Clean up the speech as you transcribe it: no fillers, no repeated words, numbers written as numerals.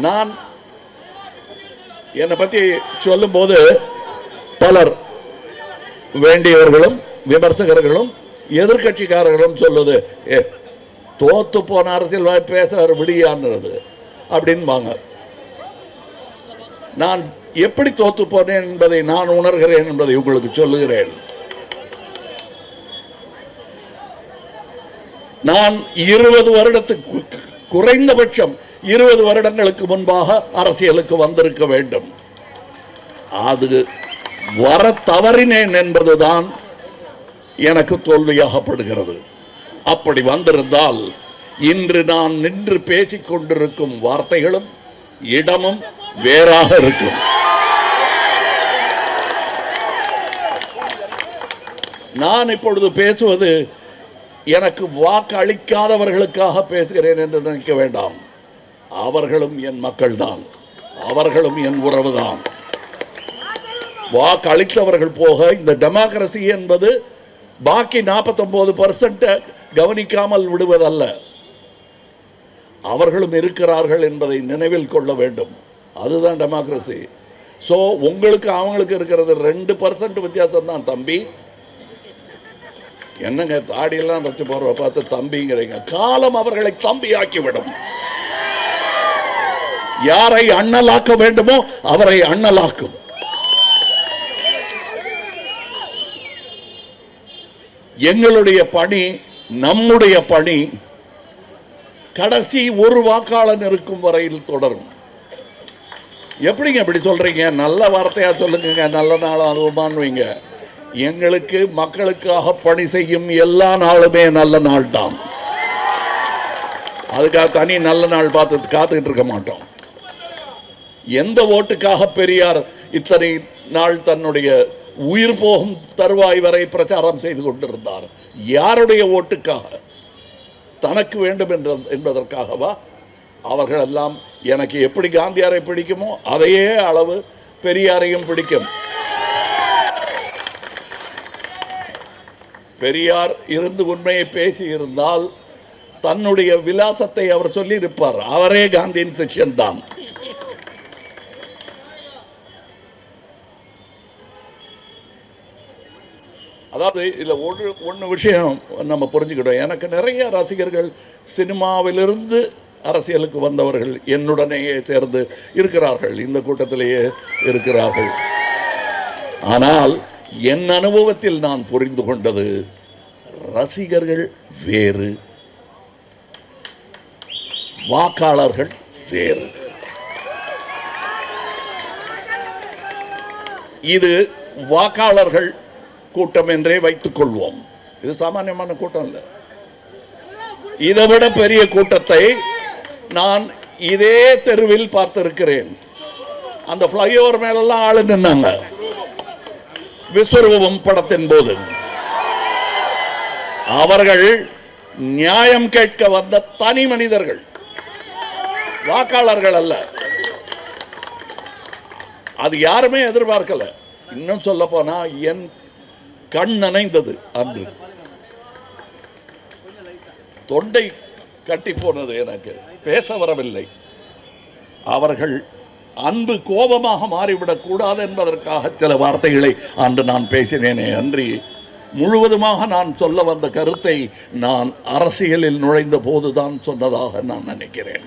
நான் என்னை பற்றி சொல்லும்போது பலர் வேண்டியவர்களும் விமர்சகர்களும் எதிர்கட்சிக்காரர்களும் சொல்லுது, தோத்து போன அரசியல் பேசுறாரு விடியான்றது அப்படின்பாங்க. நான் எப்படி தோத்து போனேன் என்பதை நான் உணர்கிறேன் என்பதை உங்களுக்கு சொல்லுகிறேன். நான் 20 வருடத்துக்கு குறைந்தபட்சம் 20 வருடங்களுக்கு முன்பாக அரசியலுக்கு வந்திருக்க வேண்டும். அது வர தவறினேன் என்பதுதான் எனக்கு தோல்வியாகப்படுகிறது. அப்படி வந்திருந்தால் இன்று நான் நின்று பேசிக் கொண்டிருக்கும் வார்த்தைகளும் இடமும் வேறாக இருக்கும். நான் இப்பொழுது பேசுவது எனக்கு வாக்கு அளிக்காதவர்களுக்காக பேசுகிறேன் என்று நினைக்க வேண்டாம். அவர்களும் என் மக்கள் தான், அவர்களும் என் உறவு தான். வாக்கு அளித்தவர்கள் போக இந்த டெமோக்ரசி என்பது பாக்கி 49% கவனிக்காமல் விடுவதல்ல. அவர்களும் இருக்கிறார்கள் என்பதை நினைவில் கொள்ள வேண்டும். அதுதான் டெமோக்ரசி. ஸோ உங்களுக்கு அவங்களுக்கு இருக்கிறது 2% வித்தியாசம் தான். தம்பி என்னங்க தாடியெல்லாம் வச்சு போற பார்த்து தம்பிங்கிறீங்க. காலம் அவர்களை தம்பி ஆக்கிவிடும். யாரை அண்ணலாக்க வேண்டுமோ அவரை அண்ணலாக்கும். எங்களுடைய பணி, நம்முடைய பணி கடைசி ஒரு வாக்காளன் இருக்கும் வரையில் தொடரும். எப்படிங்க இப்படி சொல்றீங்க? நல்ல வார்த்தையா சொல்லுங்க. நல்ல நாளும் அதுவுமான்வீங்க. எங்களுக்கு மக்களுக்காக பணி செய்யும் எல்லா நாளுமே நல்ல நாள் தான். அதுக்காக தனி நல்ல நாள் பார்த்து காத்துக்கிட்டு இருக்க மாட்டோம். எந்த ஓட்டுக்காக பெரியார் இத்தனை நாள் தன்னுடைய உயிர் போகும் தருவாய் வரை பிரச்சாரம் செய்து கொண்டிருந்தார்? யாருடைய ஓட்டுக்காக? தனக்கு வேண்டும் என்பதற்காகவா? அவர்கள் எல்லாம் எனக்கு எப்படி காந்தியாரை பிடிக்குமோ அதையே அளவு பெரியாரையும் பிடிக்கும். பெரியார் இருந்து உண்மையை பேசி இருந்தால் தன்னுடைய விலாசத்தை அவர் சொல்லி இருப்பார். அவரே காந்தியின் சிஷ்யன் தான். அதாவது இதில் ஒன்று விஷயம் நம்ம புரிஞ்சுக்கிட்டோம். எனக்கு நிறைய ரசிகர்கள் சினிமாவிலிருந்து அரசியலுக்கு வந்தவர்கள் என்னுடனேயே சேர்ந்து இருக்கிறார்கள், இந்த கூட்டத்திலேயே இருக்கிறார்கள். ஆனால் என் அனுபவத்தில் நான் புரிந்து கொண்டது, ரசிகர்கள் வேறு, வாக்காளர்கள் வேறு. இது வாக்காளர்கள் கூட்டம் என்றே வைத்துக் கொள்வோம். இது சாமானியமான கூட்டம் இல்லை. இதை விட பெரிய கூட்டத்தை நான் இதே தெருவில் பார்த்திருக்கிறேன். அந்த ஃப்ளைஓவர் மேலெல்லாம் ஆளு நின்னாங்க விஸ்வரூபம் படத்தின் போது. அவர்கள் நியாயம் கேட்க வந்த தனி மனிதர்கள், வாக்காளர்கள் அல்ல. அது யாருமே எதிர்பார்க்கல. இன்னும் சொல்ல போனா என் கண் நனைந்தது. அன்று தொண்டை கட்டி போனது. எனக்கு பேச வரவில்லை. அவர்கள் அன்பு கோபமாக மாறிவிடக் கூடாது என்பதற்காக சில வார்த்தைகளை அன்று நான் பேசினேனே அன்றி முழுவதுமாக நான் சொல்ல வந்த கருத்தை நான் அரசியலில் நுழைந்த போதுதான் சொன்னதாக நான் நினைக்கிறேன்.